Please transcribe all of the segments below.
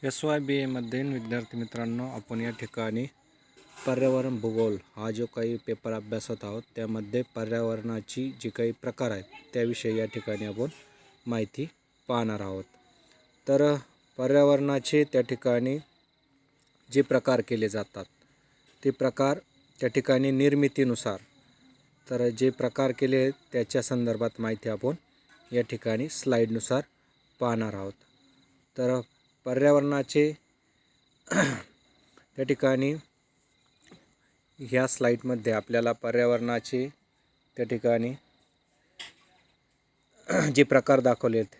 SYBA विद्यार्थी मित्रांनो, आपण या ठिकाणी पर्यावरण भूगोल हा जो काही पेपर अभ्यासत आहोत त्यामध्ये पर्यावरणाची जी काही प्रकार आहेत त्याविषयी या ठिकाणी आपण माहिती पाहणार आहोत। तर पर्यावरणाचे त्या ठिकाणी जे प्रकार केले जातात ते प्रकार त्या ठिकाणी निर्मितीनुसार, तर जे प्रकार केले आहेत त्याच्या संदर्भात माहिती आपण या ठिकाणी स्लाइडनुसार पाहणार आहोत। तर पर्यावरणाचे त्या ठिकाणी ह्या स्लाइडमध्ये आपल्याला पर्यावरणाचे त्या ठिकाणी जे प्रकार दाखवले आहेत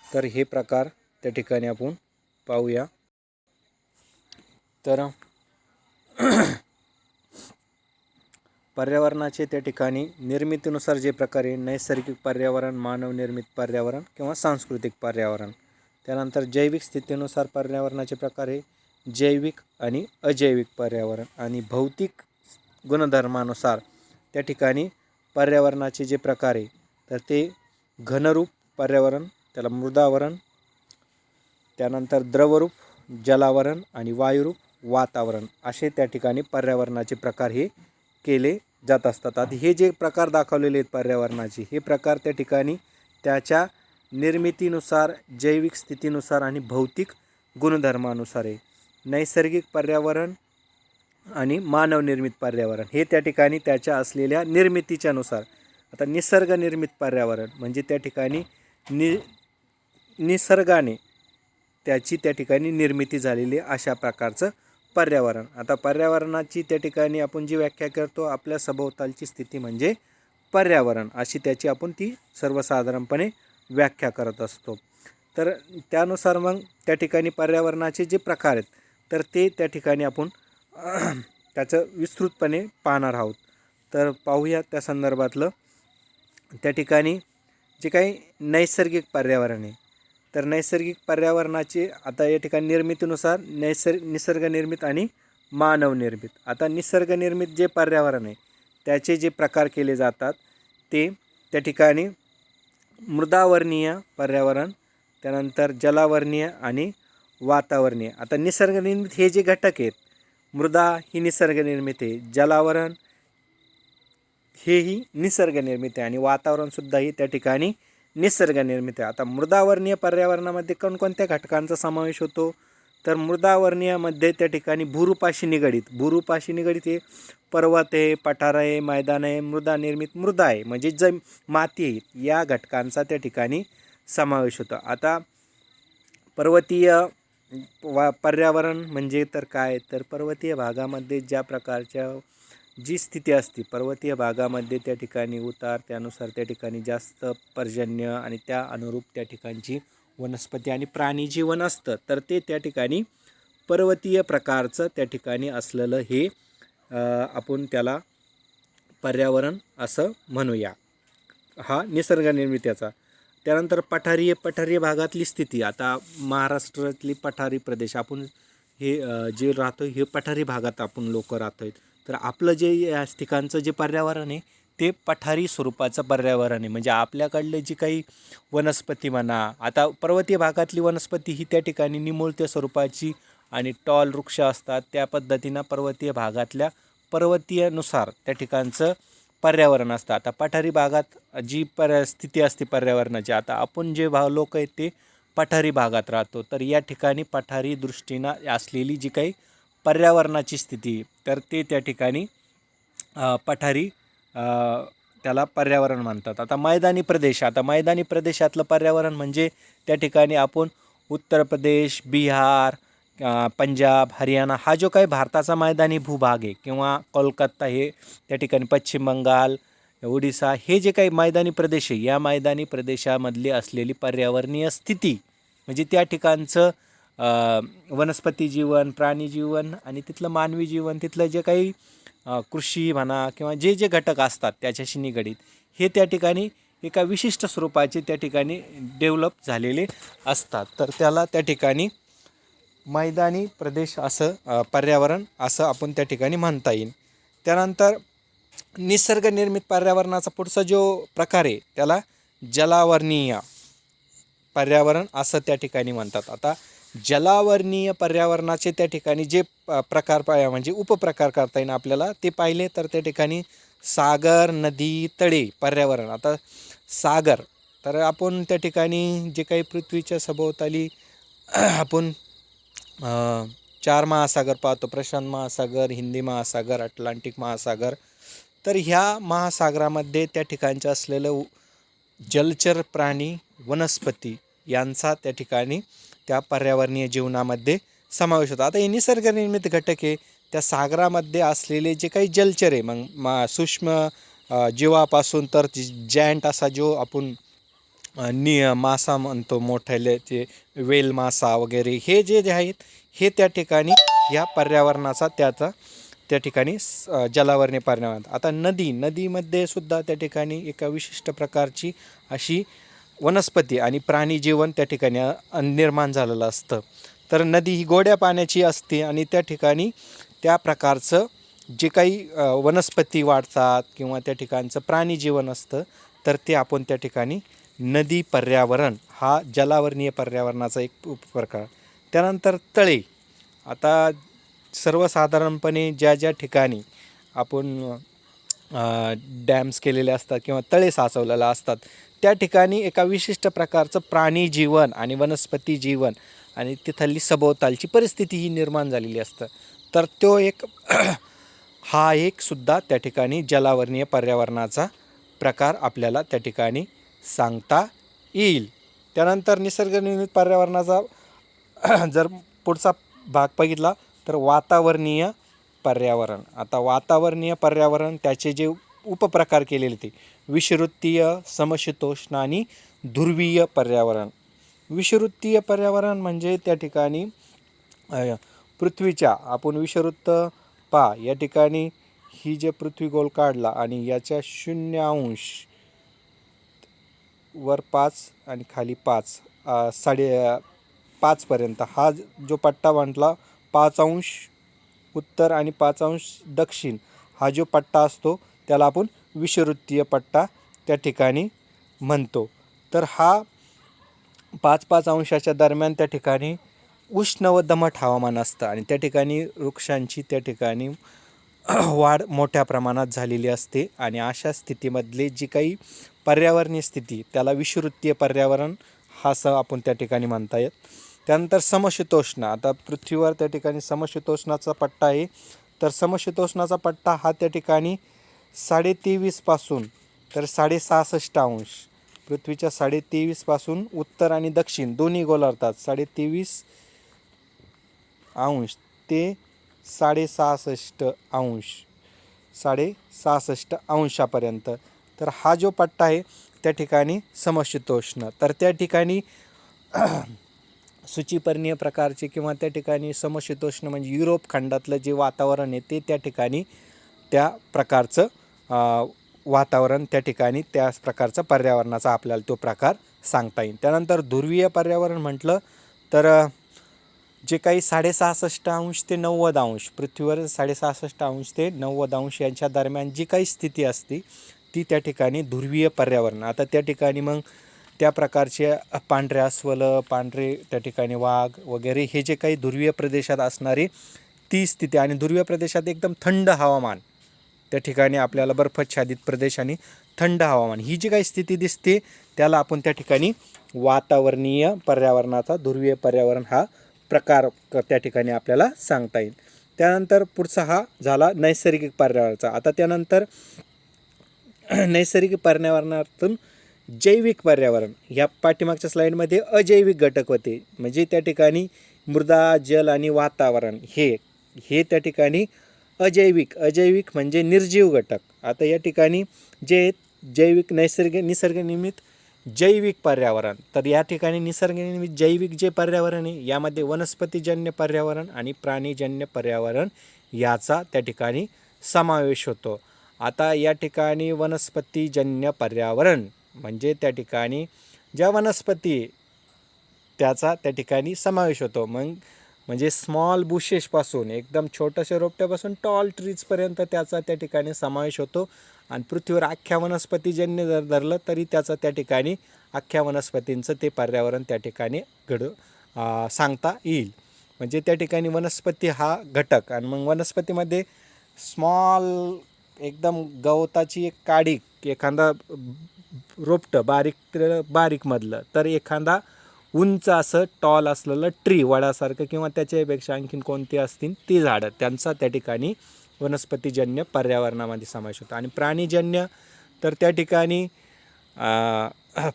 तर हे प्रकार त्या ठिकाणी आपण पाहूया। तर पर्यावरणाचे त्या ठिकाणी निर्मितीनुसार जे प्रकार आहे, नैसर्गिक पर्यावरण, मानव निर्मित पर्यावरण किंवा सांस्कृतिक पर्यावरण। त्यानंतर जैविक स्थितीनुसार पर्यावरणाचे प्रकार आहे जैविक आणि अजैविक पर्यावरण, आणि भौतिक गुणधर्मानुसार त्या ठिकाणी पर्यावरणाचे जे प्रकार आहे तर ते घनरूप पर्यावरण, त्याला मृदावरण, त्यानंतर द्रवरूप, जलावरण आणि वायुरूप वातावरण असे त्या ठिकाणी पर्यावरणाचे प्रकार हे केले जात असतात। आता हे जे प्रकार दाखवलेले आहेत पर्यावरणाचे, हे प्रकार त्या ठिकाणी त्याच्या निर्मितीनुसार, जैविक स्थितीनुसार आणि भौतिक गुणधर्मानुसार आहे। नैसर्गिक पर्यावरण आणि मानव निर्मित पर्यावरण हे त्या ठिकाणी त्याच्या असलेल्या निर्मितीच्या नुसार। आता निसर्ग निर्मित पर्यावरण म्हणजे त्या ठिकाणी निसर्गाने त्याची त्या ठिकाणी निर्मिती झालेली अशा प्रकारचं पर्यावरण। आता पर्यावरणाची त्या ठिकाणी आपण जी व्याख्या करतो, आपल्या सभोवतालची स्थिती म्हणजे पर्यावरण अशी त्याची आपण ती सर्वसाधारणपणे व्याख्या करत असतो। तर त्यानुसार मग त्या ठिकाणी पर्यावरणाचे जे प्रकार आहेत तर ते त्या ठिकाणी आपण त्याचं विस्तृतपणे पाहणार आहोत। तर पाहूया त्या संदर्भातलं। त्या ठिकाणी जे काही नैसर्गिक पर्यावरण आहे तर नैसर्गिक पर्यावरणाचे आता या ठिकाणी निर्मितीनुसार निसर्ग निर्मित आणि मानव निर्मित। आता निसर्ग निर्मित जे पर्यावरण आहे त्याचे जे प्रकार केले जातात ते त्या ठिकाणी मृदावर्णीय पर्यावरण, त्यानंतर जलावर्णीय आणि वातावरणीय। आता निसर्गनिर्मित हे जे घटक आहेत, मृदा ही निसर्गनिर्मित आहे, जलावरण हेही निसर्गनिर्मित आहे आणि वातावरणसुद्धा ही त्या ठिकाणी निसर्गनिर्मित आहे। आता मृदावर्णीय पर्यावरणामध्ये कोणकोणत्या घटकांचा समावेश होतो तर मृदावर्णीयमध्ये त्या ठिकाणी भूरूपाशी निगडित हे पर्वत आहे, पठार आहे, मैदान आहे, मृदा निर्मित मृदा आहे म्हणजे माती आहे, या घटकांचा त्या ठिकाणी समावेश होतो। आता पर्वतीय पर्यावरण म्हणजे तर काय, तर पर्वतीय भागामध्ये ज्या प्रकारच्या जी स्थिती असते, पर्वतीय भागामध्ये त्या ठिकाणी उतार, त्यानुसार त्या ठिकाणी जास्त पर्जन्य आणि त्या अनुरूप त्या ठिकाणची वनस्पती आणि प्राणी जीवन असतं, तर ते त्या ठिकाणी पर्वतीय प्रकारचं त्या ठिकाणी असलेलं हे आपण त्याला पर्यावरण असं म्हणूया, हा निसर्गनिर्मितीचा। त्यानंतर पठारीय भागातली स्थिती। आता महाराष्ट्रातली पठारी प्रदेश, आपण हे जे राहतो हे पठारी भागात आपण लोक राहतो आहेत, तर आपलं जे या ठिकाणचं जे पर्यावरण आहे ते पठारी स्वरूपाचं पर्यावरण आहे। म्हणजे आपल्याकडले जी काही वनस्पती म्हणा, आता पर्वतीय भागातली वनस्पती ही त्या ठिकाणी निमुळत्या स्वरूपाची आणि टॉल वृक्ष असतात, त्या पद्धतीनं पर्वतीय भागातल्या पर्वतीयनुसार त्या ठिकाणचं पर्यावरण असतं। आता पठारी भागात जी परिस्थिती असते पर्यावरणाची, आता आपण जे लोक आहेत ते पठारी भागात राहतो, तर या ठिकाणी पठारी दृष्टीनं असलेली जी काही पर्यावरणाची स्थिती तर ते त्या ठिकाणी पठारी त्याला पर्यावरण म्हणतात। आता मैदानी प्रदेशातलं पर्यावरण म्हणजे त्या ठिकाणी आपण उत्तर प्रदेश, बिहार, पंजाब, हरियाणा हा जो काही भारताचा मैदानी भूभाग आहे, किंवा कोलकाता हे त्या ठिकाणी पश्चिम बंगाल, ओडिसा हे जे काही मैदानी प्रदेश आहे, या मैदानी प्रदेशामधली असलेली पर्यावरणीय स्थिती म्हणजे त्या ठिकाणचं वनस्पती जीवन, प्राणी जीवन आणि तिथलं मानवी जीवन, तिथलं जे काही कृषी म्हणा किंवा जे जे घटक असतात त्याच्याशी निगडीत, हे त्या ठिकाणी एका विशिष्ट स्वरूपाचे त्या ठिकाणी डेव्हलप झालेले असतात, तर त्याला त्या ठिकाणी मैदानी प्रदेश असं पर्यावरण असं आपण त्या ठिकाणी म्हणता येईल। त्यानंतर निसर्गनिर्मित पर्यावरणाचा पुढचा जो प्रकार आहे त्याला जलावर्णीय पर्यावरण असं त्या ठिकाणी म्हणतात। आता जलावरणीय पर्यावरणाचे त्या ठिकाणी जे प्रकार म्हणजे उपप्रकार करता येईल आपल्याला ते पाहिले तर त्या ठिकाणी सागर, नदी, तळे पर्यावरण. आता सागर तर आपण त्या ठिकाणी जे काही पृथ्वीच्या सभोवताली आपण 4 महासागर पाहतो, प्रशांत महासागर, हिंदी महासागर, अटलांटिक महासागर. तर ह्या महासागरामध्ये त्या ठिकाणचे असलेलं जलचर प्राणी, वनस्पती यांचा त्या ठिकाणी त्या पर्यावरणीय जीवनामध्ये समावेश होतो. आता हे निसर्गनिर्मित घटक आहे. त्या सागरामध्ये असलेले जे काही जलचर आहे, मग सूक्ष्म जीवापासून तर जॅन्ट असा जो आपण मासा म्हणतो, मोठ्याले जे वेल मासा वगैरे, हे जे आहेत हे त्या ठिकाणी या पर्यावरणाचा त्या ठिकाणी जलावरणीय पर्यावरण. आता नदीमध्ये सुद्धा त्या ठिकाणी एका विशिष्ट प्रकारची अशी वनस्पती आणि प्राणी जीवन त्या ठिकाणी निर्माण झालेलं असतं. तर नदी ही गोड्या पाण्याची असते आणि त्या ठिकाणी त्या प्रकारचं जे काही वनस्पती वाढतात किंवा त्या ठिकाणचं प्राणी जीवन असतं, तर ते आपण त्या ठिकाणी नदी पर्यावरण हा जलावरणीय पर्यावरणाचा एक उपप्रकार. त्यानंतर तळे. आता सर्वसाधारणपणे ज्या ठिकाणी आपण डॅम्स केलेले असतात किंवा तळे साचवलेले असतात, त्या ठिकाणी एका विशिष्ट प्रकारचं प्राणी जीवन आणि वनस्पती जीवन आणि तिथली सभोवतालची परिस्थिती ही निर्माण झालेली असतं. तर तो एक हा एक सुद्धा त्या ठिकाणी जलावरणीय पर्यावरणाचा प्रकार आपल्याला त्या ठिकाणी सांगता येईल. त्यानंतर निसर्गनिर्मित पर्यावरणाचा जर पुढचा भाग बघितला तर वातावरणीय पर्यावरण. आता वातावरणीय पर्यावरण त्याचे जे उपप्रकार केलेले ते विषुवृत्तीय, समशीतोष्ण आणि ध्रुवीय पर्यावरण. विषुवृत्तीय पर्यावरण म्हणजे त्या ठिकाणी पृथ्वीच्या आपण विषुवृत्त या ठिकाणी ही जे पृथ्वी गोल काढला आणि याच्या 0° वर 5 आणि खाली 5 5.5 पर्यंत हा जो पट्टा म्हटला 5° उत्तर आणि 5° दक्षिण हा जो पट्टा असतो त्याला आपण विषुवृत्तीय पट्टा त्या ठिकाणी म्हणतो. तर हा 5-5 अंशाच्या दरम्यान त्या ठिकाणी उष्ण व दमट हवामान असतं आणि त्या ठिकाणी वृक्षांची त्या ठिकाणी वाढ मोठ्या प्रमाणात झालेली असते आणि अशा स्थितीमधले जी काही पर्यावरणीय स्थिती त्याला विषुवृत्तीय पर्यावरण हा असं आपण त्या ठिकाणी म्हणता येत. त्यानंतर समशीतोष्ण. आता पृथ्वीवर त्या ठिकाणी समशीतोष्णाचा पट्टा आहे. तर समशीतोष्णाचा पट्टा हा त्या ठिकाणी 23.5 पासून तर 66.5 पृथ्वीच्या 23.5 पासून उत्तर आणि दक्षिण दोन्ही गोलार्धात 23.5 ते 66.5 अंशापर्यंत. तर हा जो पट्टा आहे त्या ठिकाणी समशीतोष्ण. तर त्या ठिकाणी सूचिपर्णीय प्रकारचे किंवा त्या ठिकाणी समशीतोष्ण म्हणजे युरोप खंडातलं जे वातावरण आहे ते त्या ठिकाणी त्या प्रकारचं वातावरण त्या ठिकाणी त्याच प्रकारचा पर्यावरणाचा आपल्याला तो प्रकार सांगता येईल. त्यानंतर ध्रुवीय पर्यावरण म्हटलं तर जे काही 66.5 ते 90° पृथ्वीवर 66.5 ते 90° यांच्या दरम्यान जी काही स्थिती असते ती त्या ठिकाणी ध्रुवीय पर्यावरण. आता त्या ठिकाणी मग त्या प्रकारचे पांढरे अस्वल, पांढरे त्या ठिकाणी वाघ वगैरे हे जे काही ध्रुवीय प्रदेशात असणारी ती स्थिती आणि ध्रुवीय प्रदेशात एकदम थंड हवामान त्या ठिकाणी आपल्याला बर्फाच्छादित प्रदेश आणि थंड हवामान ही जी काही स्थिती दिसते त्याला आपण त्या ठिकाणी वातावरणीय पर्यावरणाचा ध्रुवीय पर्यावरण हा प्रकार त्या ठिकाणी आपल्याला सांगता येईल. त्यानंतर पुढचा हा झाला नैसर्गिक पर्यावरणाचा. आता त्यानंतर नैसर्गिक पर्यावरणातून जैविक पर्यावरण. ह्या पाठीमागच्या स्लाईडमध्ये अजैविक घटक होते म्हणजे त्या ठिकाणी मृदा, जल आणि वातावरण हे त्या ठिकाणी अजैविक म्हणजे निर्जीव घटक. आता या ठिकाणी जे जैविक निसर्गनिर्मित जैविक पर्यावरण. तर या ठिकाणी निसर्गनिर्मित जैविक जे पर्यावरण आहे यामध्ये वनस्पतीजन्य पर्यावरण आणि प्राणीजन्य पर्यावरण याचा त्या ठिकाणी समावेश होतो. आता या ठिकाणी वनस्पतीजन्य पर्यावरण म्हणजे त्या ठिकाणी ज्या वनस्पती त्याचा त्या ठिकाणी समावेश होतो. म्हणजे स्मॉल बुशेसपासून एकदम छोट्याशा रोपट्यापासून टॉल ट्रीजपर्यंत त्याचा त्या ठिकाणी समावेश होतो आणि पृथ्वीवर अख्ख्या वनस्पतीजन्य जर धरलं तरी त्याचा त्या ठिकाणी अख्ख्या वनस्पतींचं ते पर्यावरण त्या ठिकाणी सांगता येईल. म्हणजे त्या ठिकाणी वनस्पती हा घटक, आणि मग वनस्पतीमध्ये स्मॉल एकदम गवताची एक काडी, एखादा रोपटं बारीकमधलं, तर एखादा उंच असं टॉल असलेलं ट्री, वडासारखं किंवा त्याच्यापेक्षा आणखीन कोणती असतील ती झाडं, त्यांचा त्या ठिकाणी वनस्पतीजन्य पर्यावरणामध्ये समावेश होतो. आणि प्राणीजन्य तर त्या ठिकाणी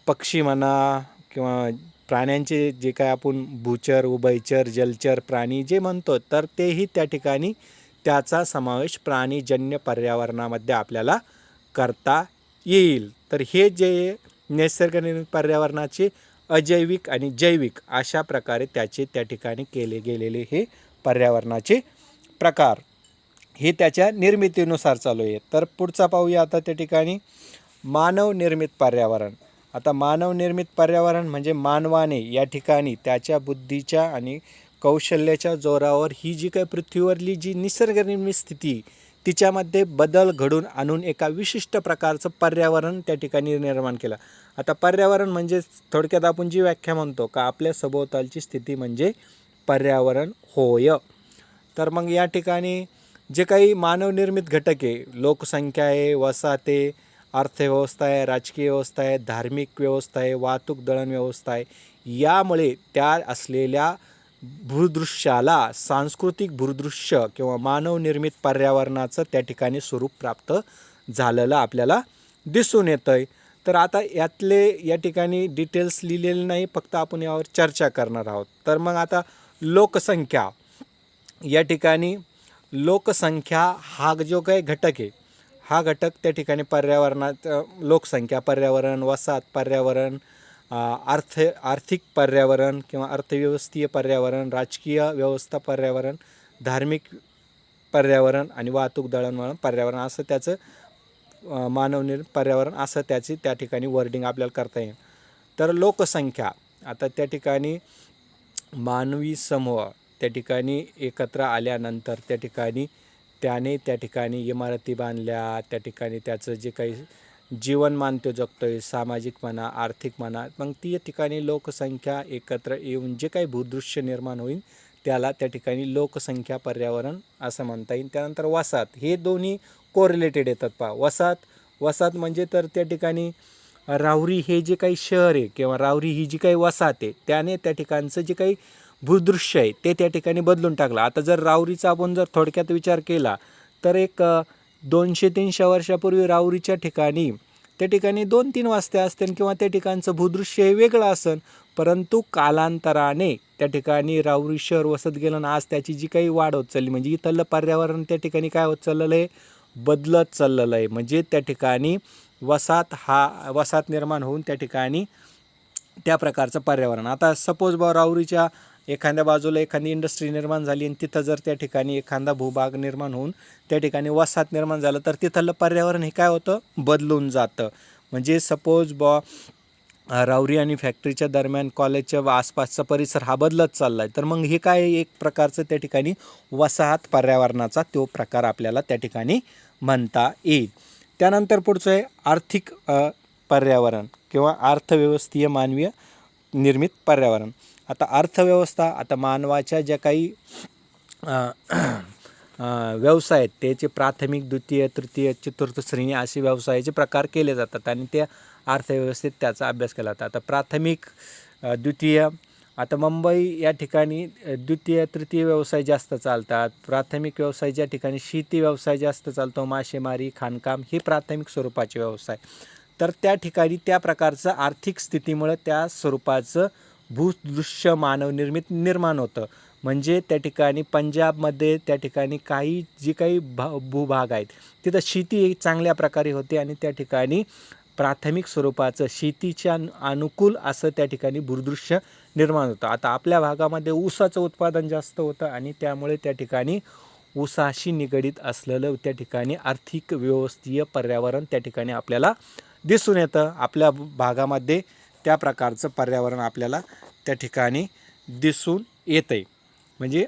पक्षी म्हणा किंवा प्राण्यांचे जे काय आपण भूचर, उभयचर, जलचर प्राणी जे म्हणतो, तर तेही त्या ठिकाणी त्याचा समावेश प्राणीजन्य पर्यावरणामध्ये आपल्याला करता येईल. तर हे जे नैसर्गनिर्मित पर्यावरणाचे अजैविक आणि जैविक अशा प्रकारे त्याचे त्या ठिकाणी केले गेलेले हे पर्यावरणाचे प्रकार, हे त्याच्या निर्मितीनुसार चालू आहे. तर पुढचा पाहूया आता त्या ठिकाणी मानवनिर्मित पर्यावरण. आता मानवनिर्मित पर्यावरण म्हणजे मानवाने या ठिकाणी त्याच्या बुद्धीच्या आणि कौशल्याच्या जोरावर ही जी काही पृथ्वीवरली जी निसर्गनिर्मित स्थिती, तिच्यामध्ये बदल घडून आणून एका विशिष्ट प्रकारचं पर्यावरण त्या ठिकाणी निर्माण केलं. आता पर्यावरण म्हणजे थोडक्यात आपण जी व्याख्या म्हणतो का आपल्या सभोवतालची स्थिती म्हणजे पर्यावरण होय. तर मग या ठिकाणी जे काही मानवनिर्मित घटक आहे, लोकसंख्या आहे, वसाहत आहे, अर्थव्यवस्था आहे, राजकीय व्यवस्था आहे, धार्मिक व्यवस्था आहे, वाहतूक दळण व्यवस्था आहे, यामुळे त्या असलेल्या भूदृश्याला सांस्कृतिक भूदृश्य किंवा मानवनिर्मित पर्यावरणाचं त्या ठिकाणी स्वरूप प्राप्त झालेलं आपल्याला दिसून येतं आहे. तर आता यातले या ठिकाणी डिटेल्स लिहिलेले नाही, फक्त आपण यावर चर्चा करणार आहोत. तर मग आता लोकसंख्या, या ठिकाणी लोकसंख्या हा जो काही घटक आहे, हा घटक त्या ठिकाणी पर्यावरणात लोकसंख्या पर्यावरण, वसाहत पर्यावरण, आर्थिक पर्यावरण किंवा अर्थव्यवस्थीय पर्यावरण, राजकीय व्यवस्था पर्यावरण, धार्मिक पर्यावरण आणि वाहतूक दळणवळण पर्यावरण, असं त्याचं मानवनिर्मित पर्यावरण असं त्याची त्या ठिकाणी वर्डिंग आपल्याला करता येईल. तर लोकसंख्या, आता त्या ठिकाणी मानवी समूह त्या ठिकाणी एकत्र आल्यानंतर त्या ठिकाणी त्याने त्या ठिकाणी इमारती बांधल्या, त्या ठिकाणी त्याचं जे काही जीवनमान तो जगतो आहे, सामाजिक म्हणा, आर्थिक म्हणा, मग ती ठिकाणी लोकसंख्या एकत्र येऊन जे काही भूदृश्य निर्माण होईल त्याला त्या ठिकाणी लोकसंख्या पर्यावरण असं म्हणता येईल. त्यानंतर वसाहत, हे दोन्ही कोरिलेटेड येतात. वसाहत म्हणजे तर त्या ठिकाणी राहुरी हे जे काही शहर आहे किंवा राहुरी ही जी काही वसाहत आहे, त्याने त्या ठिकाणचं जे काही भूदृश्य आहे ते त्या ठिकाणी बदलून टाकलं. आता जर राहुरीचा आपण जर थोडक्यात विचार केला तर एक 200-300 वर्षापूर्वी राहुरीच्या ठिकाणी त्या ठिकाणी 2-3 वस्त्या असतील किंवा त्या ठिकाणचं भूदृश्य हे वेगळं असेल, परंतु कालांतराने त्या ठिकाणी राहुरी शहर वसत गेलं आणि आज त्याची जी काही वाढ होत चालली, म्हणजे इथलं पर्यावरण त्या ठिकाणी काय होत चाललेलं आहे, बदलत चाललेलं आहे. म्हणजे त्या ठिकाणी वसाहत निर्माण होऊन त्या ठिकाणी त्या प्रकारचं पर्यावरण. आता सपोज राहुरीच्या एखाद्या बाजूला एखादी इंडस्ट्री निर्माण झाली आणि तिथं जर त्या ठिकाणी एखादा भूभाग निर्माण होऊन त्या ठिकाणी वसाहत निर्माण झालं, तर तिथलं पर्यावरण हे काय होतं, बदलून जातं. म्हणजे सपोज राहुरी आणि फॅक्टरीच्या दरम्यान कॉलेजच्या आसपासचा परिसर हा बदलत चालला आहे, तर मग हे काय एक प्रकारचं त्या ठिकाणी वसाहत पर्यावरणाचा तो प्रकार आपल्याला त्या ठिकाणी म्हणता येईल. त्यानंतर पुढचं आहे आर्थिक पर्यावरण किंवा अर्थव्यवस्थीय मानवीय निर्मित पर्यावरण. आता अर्थव्यवस्था, आता मानवाच्या ज्या काही व्यवसाय आहेत त्याचे प्राथमिक, द्वितीय, तृतीय, चतुर्थ श्रेणी असे व्यवसायाचे प्रकार केले जातात आणि त्या अर्थव्यवस्थेत त्याचा अभ्यास केला जातो. आता प्राथमिक, द्वितीय, आता मुंबई या ठिकाणी द्वितीय तृतीय व्यवसाय जास्त चालतात. प्राथमिक व्यवसाय ज्या ठिकाणी शेती व्यवसाय जास्त चालतो, मासेमारी, खाणकाम हे प्राथमिक स्वरूपाचे व्यवसाय. तर त्या ठिकाणी त्या प्रकारचं आर्थिक स्थितीमुळे त्या स्वरूपाचं भूदृश्य मानवनिर्मित निर्माण होतं. म्हणजे त्या ठिकाणी पंजाबमध्ये त्या ठिकाणी काही जी काही भूभाग आहेत तिथं शेती चांगल्या प्रकारे होते आणि त्या ठिकाणी प्राथमिक स्वरूपाचं शेतीच्या अनुकूल असं त्या ठिकाणी भूदृश्य निर्माण होतं. आता आपल्या भागामध्ये ऊसाचं उत्पादन जास्त होतं आणि त्यामुळे त्या ठिकाणी ऊसाशी निगडीत असलेलं त्या ठिकाणी आर्थिक व्यवस्थीय पर्यावरण त्या ठिकाणी आपल्याला दिसून येतं. आपल्या भागामध्ये त्या प्रकारचं पर्यावरण आपल्याला त्या ठिकाणी दिसून येतं आहे. म्हणजे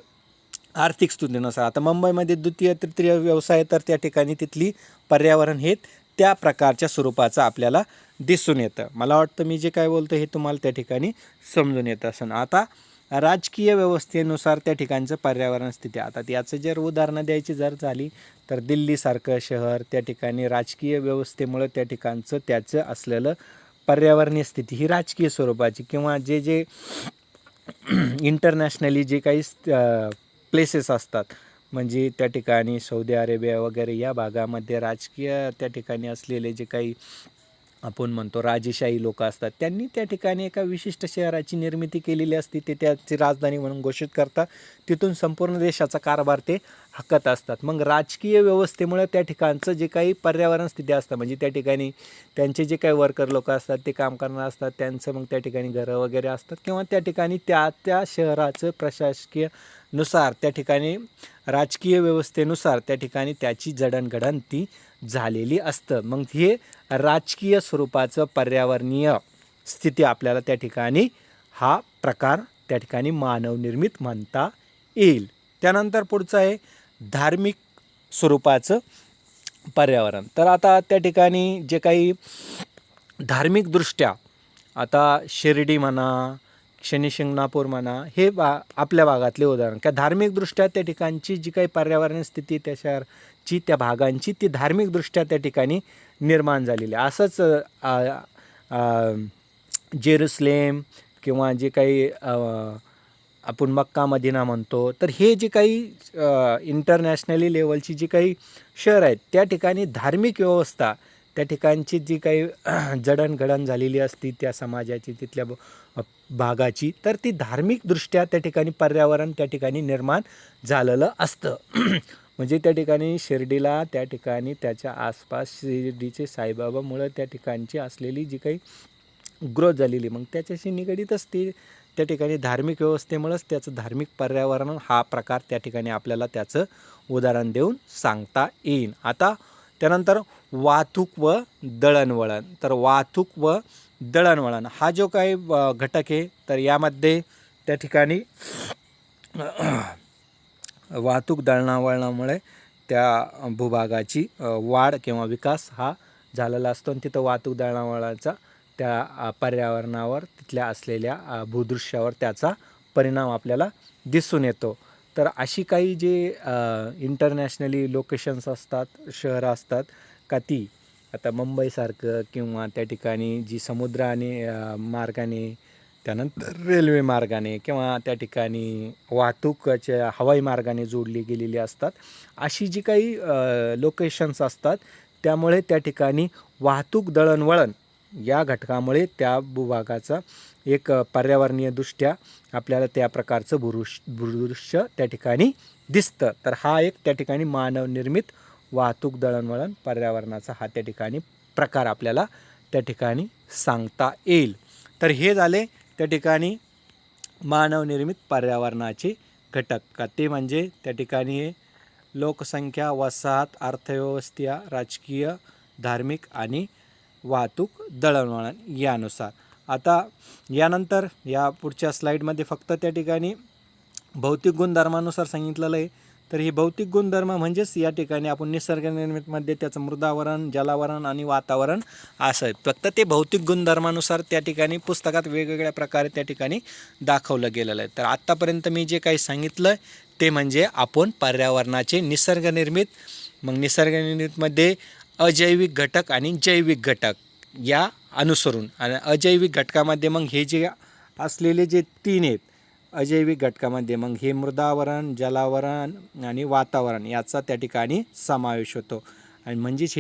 आर्थिक स्थितीनुसार आता मुंबईमध्ये द्वितीय तृतीय व्यवसाय, तर त्या ठिकाणी तिथली पर्यावरण हे त्या प्रकारच्या स्वरूपाचं आपल्याला दिसून येतं. मला वाटतं मी जे काय बोलतो हे तुम्हाला त्या ठिकाणी समजून येतं असेल. आता राजकीय व्यवस्थेनुसार त्या ठिकाणचं पर्यावरण स्थिती. आता याचं जर उदाहरणं द्यायची जर झाली तर दिल्लीसारखं शहर, त्या ठिकाणी राजकीय व्यवस्थेमुळे त्या ठिकाणचं त्याचं असलेलं पर्यावरणीय स्थिती ही राजकीय स्वरूपाची, किंवा जे जे इंटरनॅशनली जे काही प्लेसेस असतात, म्हणजे त्या ठिकाणी सौदी अरेबिया वगैरे या भागामध्ये राजकीय त्या ठिकाणी असलेले जे काही आपण म्हणतो राजेशाही लोक असतात, त्यांनी त्या ठिकाणी एका विशिष्ट शहराची निर्मिती केलेली असते, ते त्याची राजधानी म्हणून घोषित करतात, तिथून संपूर्ण देशाचा कारभार ते हाकत असतात. मग राजकीय व्यवस्थेमुळे त्या ठिकाणचं जे काही पर्यावरण स्थिती असतं, म्हणजे त्या ठिकाणी त्यांचे जे काही वर्कर लोक असतात, ते काम करणार असतात, त्यांचं मग त्या ठिकाणी घरं वगैरे असतात, किंवा त्या ठिकाणी त्या शहराचं प्रशासकीय नुसार त्या ठिकाणी राजकीय व्यवस्थेनुसार त्या ठिकाणी त्याची जडणघडण ती झालेली असतं. मग हे राजकीय स्वरूपाचं पर्यावरणीय स्थिती आपल्याला त्या ठिकाणी हा प्रकार त्या ठिकाणी मानवनिर्मित म्हणता येईल. त्यानंतर पुढचं आहे धार्मिक स्वरूपाचं पर्यावरण. तर आता त्या ठिकाणी जे काही धार्मिकदृष्ट्या, आता शिर्डी म्हणा, शनिशिंगणापूर म्हणा, हे आपल्या भागातले उदाहरण, का धार्मिकदृष्ट्या त्या ठिकाणची जी काही पर्यावरण स्थिती त्या शहराची, त्या भागांची, ती धार्मिकदृष्ट्या त्या ठिकाणी निर्माण झालेली. असंच जेरुसलेम किंवा जे काही आपण मक्का मदिना म्हणतो, तर हे जे काही इंटरनॅशनली लेवलची जी काही शहर आहेत, त्या ठिकाणी धार्मिक व्यवस्था, त्या ठिकाणची जी काही जडणघडण झालेली असती त्या समाजाची, तिथल्या भागाची, तर ती धार्मिकदृष्ट्या त्या ठिकाणी पर्यावरण त्या ठिकाणी निर्माण झालेलं असतं. म्हणजे त्या ठिकाणी शिर्डीला त्या ठिकाणी त्याच्या आसपास शिर्डीचे साईबाबामुळं त्या ठिकाणची असलेली जी काही ग्रोथ झालेली, मग त्याच्याशी निगडीतच ती त्या ठिकाणी धार्मिक व्यवस्थेमुळंच त्याचं धार्मिक पर्यावरण हा प्रकार त्या ठिकाणी आपल्याला त्याचं उदाहरण देऊन सांगता येईल. आता त्यानंतर वाहतूक व दळणवळण. तर वाहतूक व दळणवळण हा जो काही घटक आहे, तर यामध्ये त्या ठिकाणी वाहतूक दळणवळणामुळे त्या भूभागाची वाढ किंवा विकास हा झालेला असतो, आणि तिथं वाहतूक दळणवळणाचा त्या पर्यावरणावर, तिथल्या असलेल्या भूदृश्यावर त्याचा परिणाम आपल्याला दिसून येतो. तर अशी काही जे इंटरनॅशनली लोकेशन्स असतात, शहरं असतात, का ती आता मुंबईसारखं, किंवा त्या ठिकाणी जी समुद्राने मार्गाने, त्यानंतर रेल्वे मार्गाने, किंवा त्या ठिकाणी वाहतूकच्या हवाई मार्गाने जोडली गेलेली असतात, अशी जी काही लोकेशन्स असतात, त्यामुळे त्या ठिकाणी वाहतूक दळणवळण या घटकामुळे त्या भूभागाचा एक पर्यावरणीय दृष्ट्या आपल्याला त्या प्रकारचं भूदृश्य त्या ठिकाणी दिसतं. तर हा एक त्या ठिकाणी मानवनिर्मित वाहतूक दळणवळण पर्यावरणाचा हा त्या ठिकाणी प्रकार आपल्याला त्या ठिकाणी सांगता येईल. तर हे झाले त्या ठिकाणी मानवनिर्मित पर्यावरणाचे घटक, का ते म्हणजे त्या ठिकाणी लोकसंख्या, वसाहत, अर्थव्यवस्था, राजकीय, धार्मिक आणि वाहतूक दळणवळण यानुसार. आता यानंतर या पुढच्या स्लाईडमध्ये फक्त त्या ठिकाणी भौतिक गुणधर्मानुसार सांगितलेलं आहे. तर ही भौतिक गुणधर्म म्हणजेच या ठिकाणी आपण निसर्गनिर्मितमध्ये त्याचं मृदावरण, जलावरण आणि वातावरण असं आहे. फक्त ते भौतिक गुणधर्मानुसार त्या ठिकाणी पुस्तकात वेगवेगळ्या प्रकारे त्या ठिकाणी दाखवलं गेलेलं आहे. तर आत्तापर्यंत मी जे काही सांगितलं ते म्हणजे आपण पर्यावरणाचे निसर्गनिर्मित, मग निसर्गनिर्मितमध्ये अजैविक घटक आणि जैविक घटक या अनुसरून, आणि अजैविक घटकामध्ये मग हे जे असलेले जे तीन आहेत, अजैविक घटकामध्ये मग हे मृदावरण, जलावरण आणि वातावरण याचा त्या ठिकाणी समावेश होतो. आणि म्हणजेच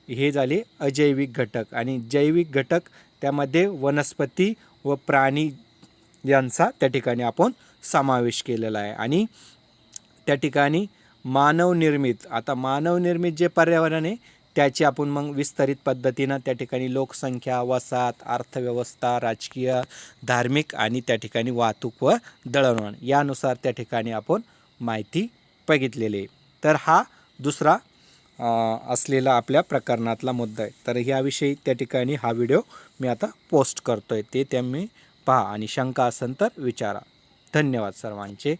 हे झाले अजैविक घटक. आणि जैविक घटक त्यामध्ये वनस्पती व प्राणी यांचा त्या ठिकाणी आपण समावेश केलेला आहे. आणि त्या ठिकाणी मानवनिर्मित, आता मानवनिर्मित जे पर्यावरण आहे त्याची आपण मग विस्तारित पद्धतीनं त्या ठिकाणी लोकसंख्या, वसाहत, अर्थव्यवस्था, राजकीय, धार्मिक आणि त्या ठिकाणी वाहतूक व दळणवळण यानुसार त्या ठिकाणी आपण माहिती बघितलेली आहे. तर हा दुसरा असलेला आपल्या प्रकरणातला मुद्दा आहे. तर ह्याविषयी त्या ठिकाणी हा व्हिडिओ मी आता पोस्ट करतो आहे, ते तुम्ही पहा आणि शंका असेल तर विचारा. धन्यवाद सर्वांचे.